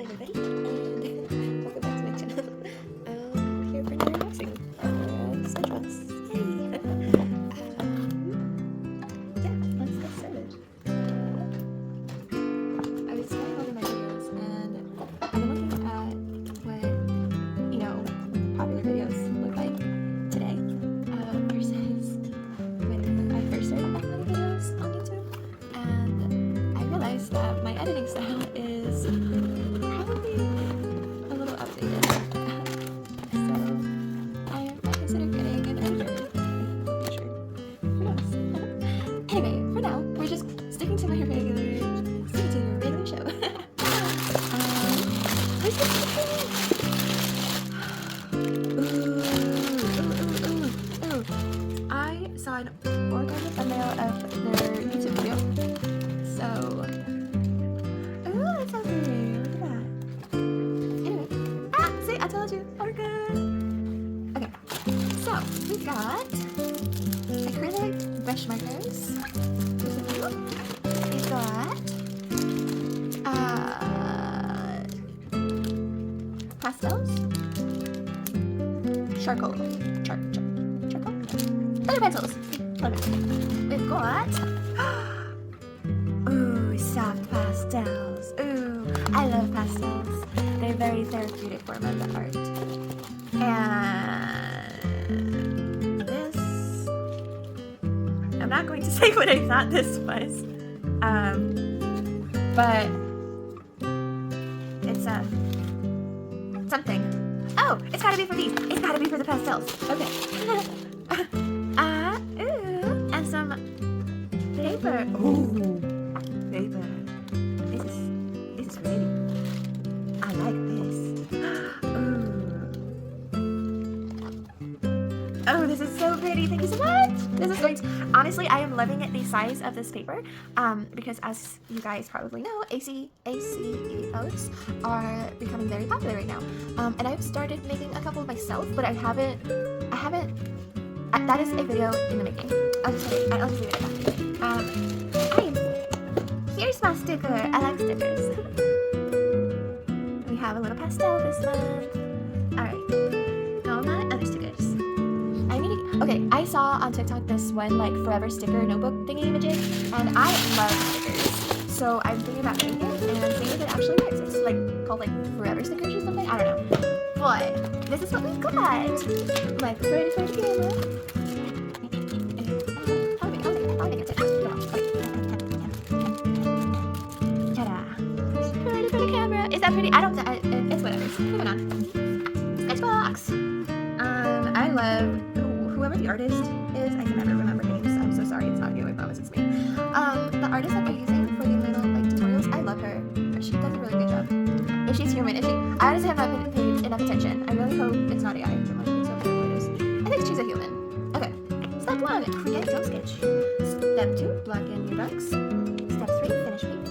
everybody, and welcome back to my channel. Here for another unboxing of SketchBox. Yay! Yeah, let's get started. I was scrolling over my videos, and I've been looking at what, popular videos look like today versus when I first started uploading videos on YouTube, and I realized that my editing style is probably a little outdated. So I might consider getting an editor in the future. Who knows? Anyway, for now, we're just sticking to your regular show. Where's the I saw an Orca thumbnail of their YouTube video. So, that's so pretty. Look at that. Anyway, see, I told you, Orca. Okay, so we've got acrylic brush markers. There's a few. We've got pastels, charcoal. Color pencils. We've got soft pastels. I love pastels. They're a very therapeutic form of the art. And this, I'm not going to say what I thought this was, but it's something. Oh, it's gotta be for these. It's gotta be for the pastels. Okay. And some paper. Ooh, paper. This is pretty. I like this. Oh, this is so pretty. Thank you so much. This is going to, honestly, I am loving the size of this paper, because as you guys probably know, ACEOs are becoming very popular right now. And I've started making a couple myself, but I haven't, that is a video in the making. I'll just leave it at that. Here's my sticker. I like stickers. We have a little pastel this month. Alright. All my other stickers. Okay, I saw on TikTok this one like forever sticker notebook thingy-majig, and I love stickers. So I'm thinking about getting it and seeing if it actually works. It's like called like forever stickers or something. I don't know. But this is what we got. Like ready for the camera. Ready for the camera. Is that pretty? I don't. It's whatever. Moving on. SketchBox. I love whoever the artist is. I can never remember names. I'm so sorry. It's not you. I promise it's me. The artist that they're using for the little like tutorials. I love her. She does a really good job. If she's human, if she, I honestly have not paid enough attention. I really hope it's not AI. I think she's a human. Okay. Step 1, create your sketch. Step 2, blacken your darks. Step 3, finish paint.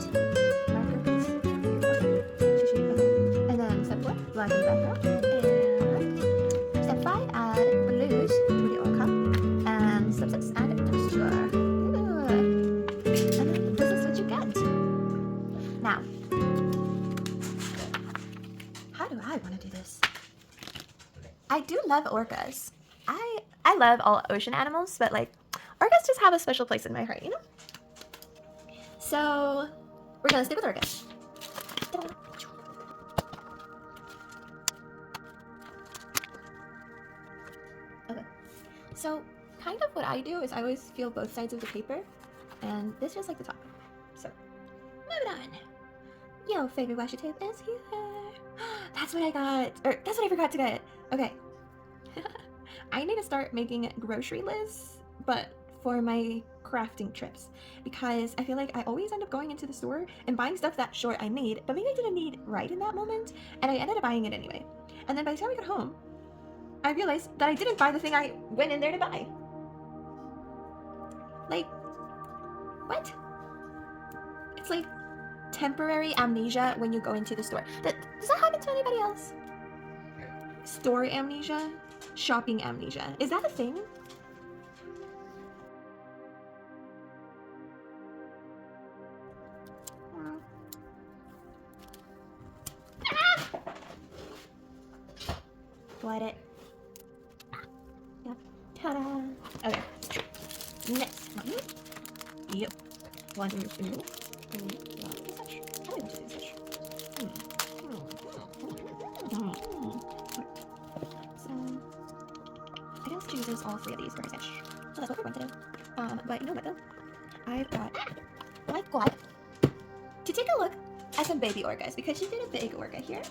Marker paint. And then step 4, blacken the background. And step 5, add blues to the Orca. And step 6, add texture. And then this is what you get. Now, how do I want to do this? I do love orcas. I love all ocean animals, but like orcas just have a special place in my heart, you know? So we're gonna stick with orcas. Okay. So kind of what I do is I always feel both sides of the paper, and this just like the top. So moving on. Yo, favorite washi tape is here. That's what I got. Or that's what I forgot to get. Okay. I need to start making grocery lists, but for my crafting trips, because I feel like I always end up going into the store and buying stuff that sure I need, but maybe I didn't need right in that moment, and I ended up buying it anyway. And then by the time I got home, I realized that I didn't buy the thing I went in there to buy. Like, what? It's like temporary amnesia when you go into the store. Does that happen to anybody else? Store amnesia? Shopping amnesia. Is that a thing? Glide it. Yeah. Ta-da! Okay. Next one. Yep. One, two, three. So I just chooses all three of these for my sketch. So that's what we're going to do. But you know what though? I've got my God to take a look at some baby orcas because she did a big orca here.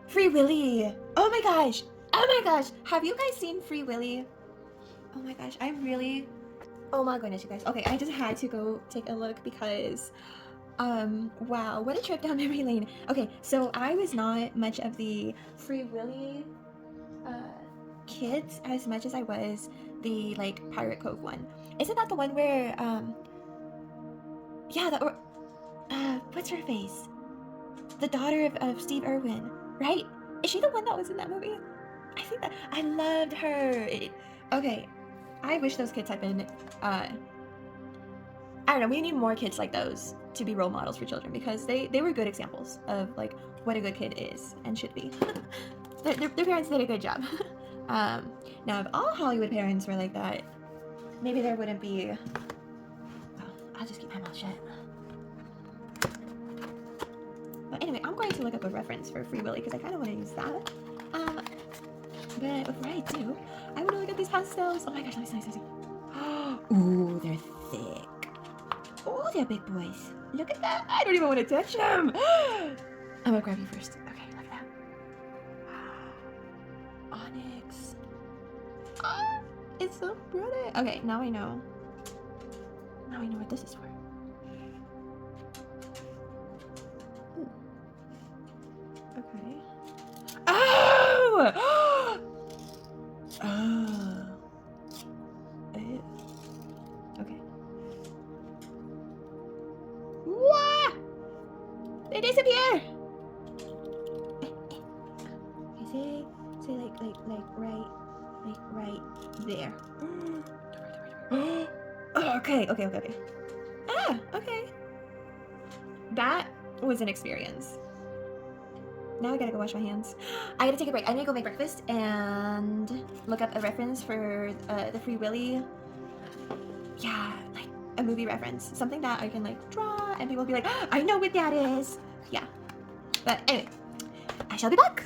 Free Willy! Oh my gosh! Oh my gosh! Have you guys seen Free Willy? Oh my gosh, oh my goodness, you guys. Okay, I just had to go take a look because wow, what a trip down memory lane. Okay, so I was not much of the Free Willy kids as much as I was the like Pirate Cove one. Isn't that the one where yeah, what's her face? The daughter of Steve Irwin, right? Is she the one that was in that movie? I think that I loved her. Okay, I wish those kids had been I don't know, we need more kids like those to be role models for children because they were good examples of like what a good kid is and should be. their parents did a good job. Now if all Hollywood parents were like that, maybe there wouldn't be. Oh, I'll just keep my mouth shut. But anyway, I'm going to look up a reference for Free Willy because I kind of want to use that. But before I do, I want to look at these pastels. Oh my gosh, nice. Ooh, they're thick. Oh, they're big boys. Look at that. I don't even want to touch them. I'm gonna grab you first. Okay, look at that. Onyx. Oh, it's so pretty. Okay, now I know. Now I know what this is for. Ooh. Okay. Oh! Oh. Ew. Okay. What? They disappear. Okay, say like right there. Okay. Ah, okay. That was an experience. Now I gotta go wash my hands. I gotta take a break. I need to go make breakfast and look up a reference for the Free Willy. Yeah, like a movie reference. Something that I can like draw and people will be like, oh, I know what that is. Yeah. But anyway, I shall be back.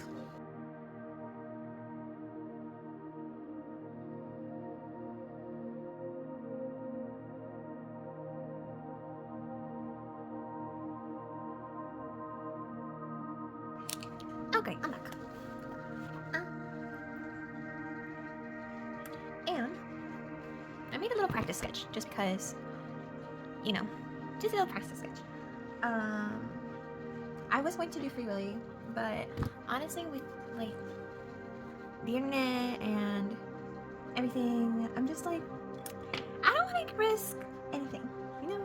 Okay, I'm back. And I made a little practice sketch just because, you know, just a little practice sketch. I was going to do Free Willy, but honestly, with like the internet and everything, I'm just like, I don't want to risk anything, you know.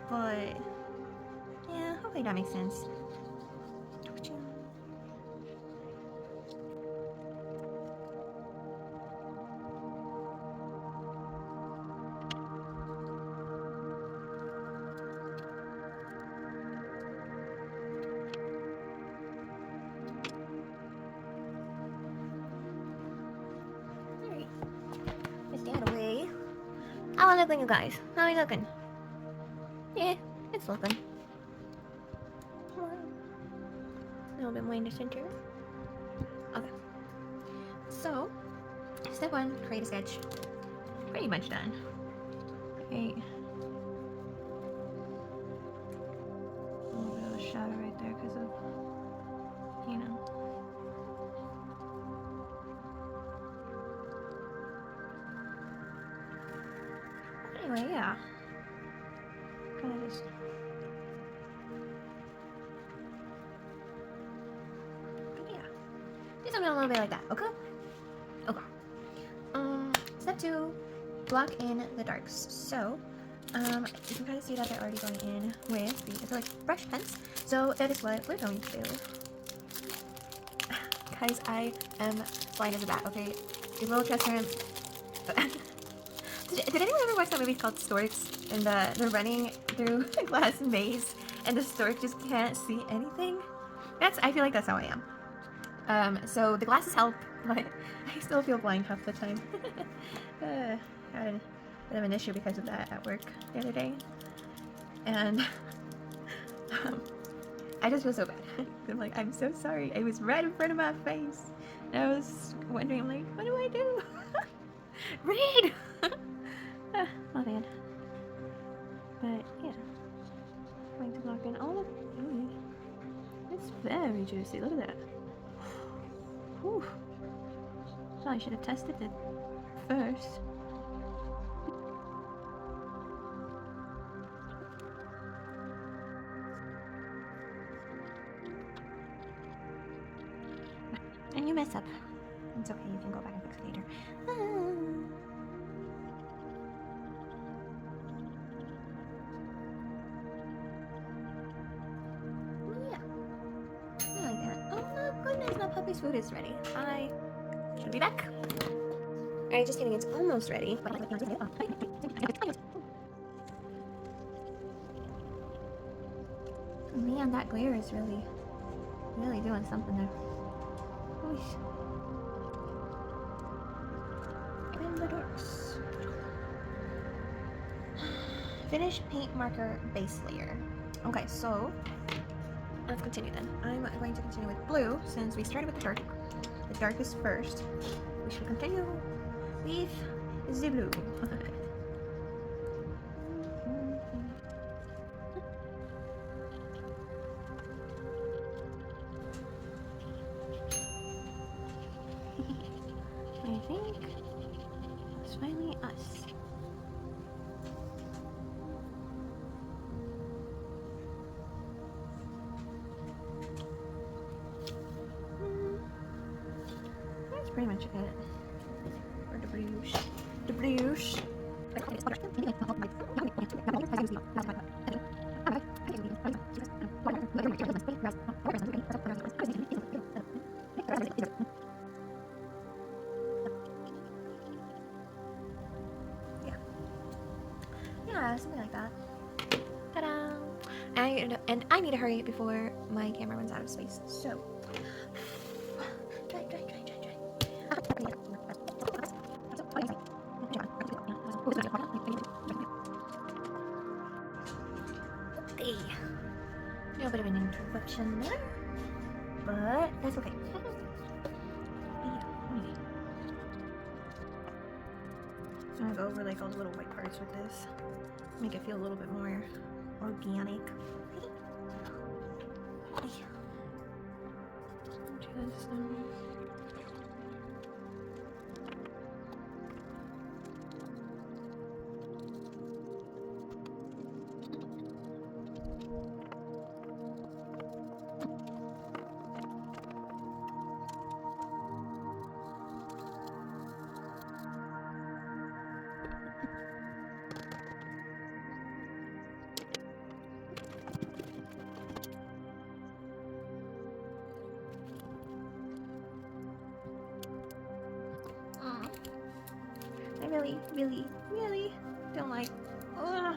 But yeah, hopefully that makes sense. How are looking, you guys? How are you looking? Yeah, it's looking. A little bit more in the center. Okay. So, step 1, create a sketch. Pretty much done. Okay. A little bit of a shadow right there because of, you know. Anyway, yeah. Kind of just. Yeah. Do something a little bit like that, okay? Okay. Step 2, block in the darks. So, you can kind of see that they're already going in with the acrylic brush pens. So that is what we're going to do. Guys, I am blind as a bat, okay? These little transparent. Did anyone ever watch that movie called Storks? And they're running through a glass maze, and the stork just can't see anything? I feel like that's how I am. So the glasses help, but I still feel blind half the time. Had a bit of an issue because of that at work the other day, and I just feel so bad. I'm like, I'm so sorry. It was right in front of my face, and I was wondering, like, what do I do? Read. My bad. But yeah, going to lock in all of. Ooh, it's very juicy. Look at that. Whew. Well, I should have tested it first. And you mess up. It's okay, you can go back and fix it later. Yeah. I like that. Oh my goodness, my puppy's food is ready. I should be back. Alright, just kidding, it's almost ready. Man, that glare is really doing something there. Oosh. And the dorks. Finish paint marker base layer. Okay, so let's continue then. I'm going to continue with blue since we started with the dark. The darkest first. We should continue with the blue. I think it's finally us. That's pretty much it. For the blues. The blues. Yeah, something like that. Ta-da! And I need to hurry before my camera runs out of space. So, try. Okay. A little bit of an interruption there, but that's okay. I'm gonna go over like all the little white parts with this, make it feel a little bit more organic. Just I really don't like. Ugh.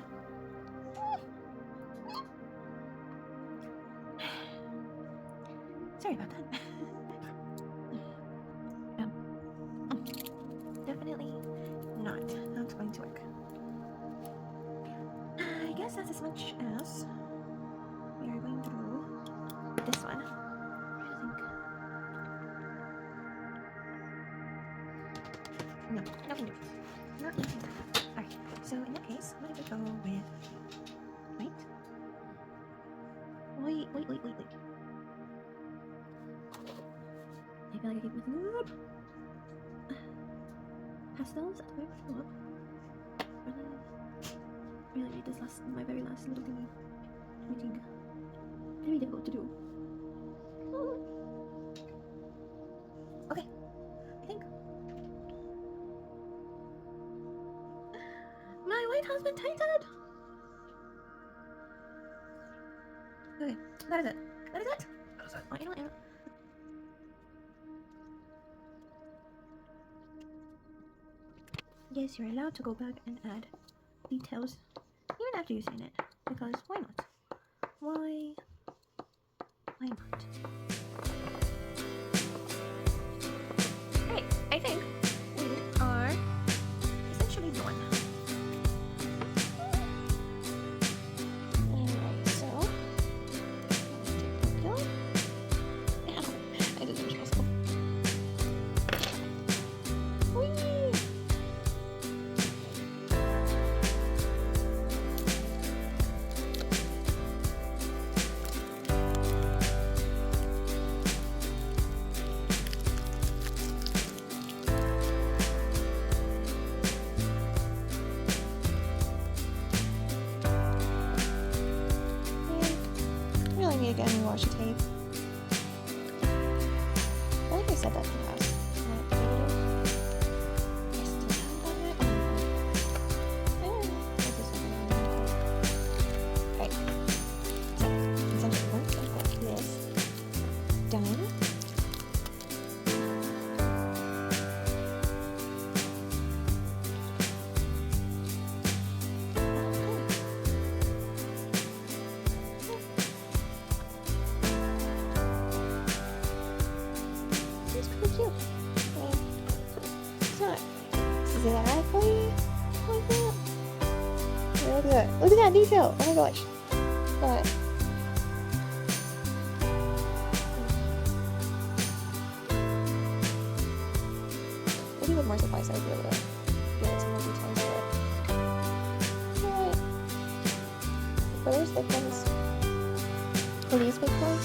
Sorry about that. Definitely not. Not going to work. I guess that's as much as we are going to do this one. I think. No, nothing to do. Not nothing. Alright, so in that case, I'm gonna go with. Wait. I feel like I keep messing up. Pastels at the very top. Really need this my very last little thingy. Making very difficult to do. Okay, I think my white has been tainted. Okay, that is it. That is it. Oh, you know what? Yes, you're allowed to go back and add details even after you've seen it, because why not? Why not? washi tape. I feel like I said that in the past. I still haven't done it. Alright. So, essentially once I've got this done, it's pretty cute. I mean, it's not exactly like that. Yeah, look at that. Look at that detail. Oh my gosh. But maybe with more supplies I'd be able to get some more details. But you know what? For those big ones, for these big ones,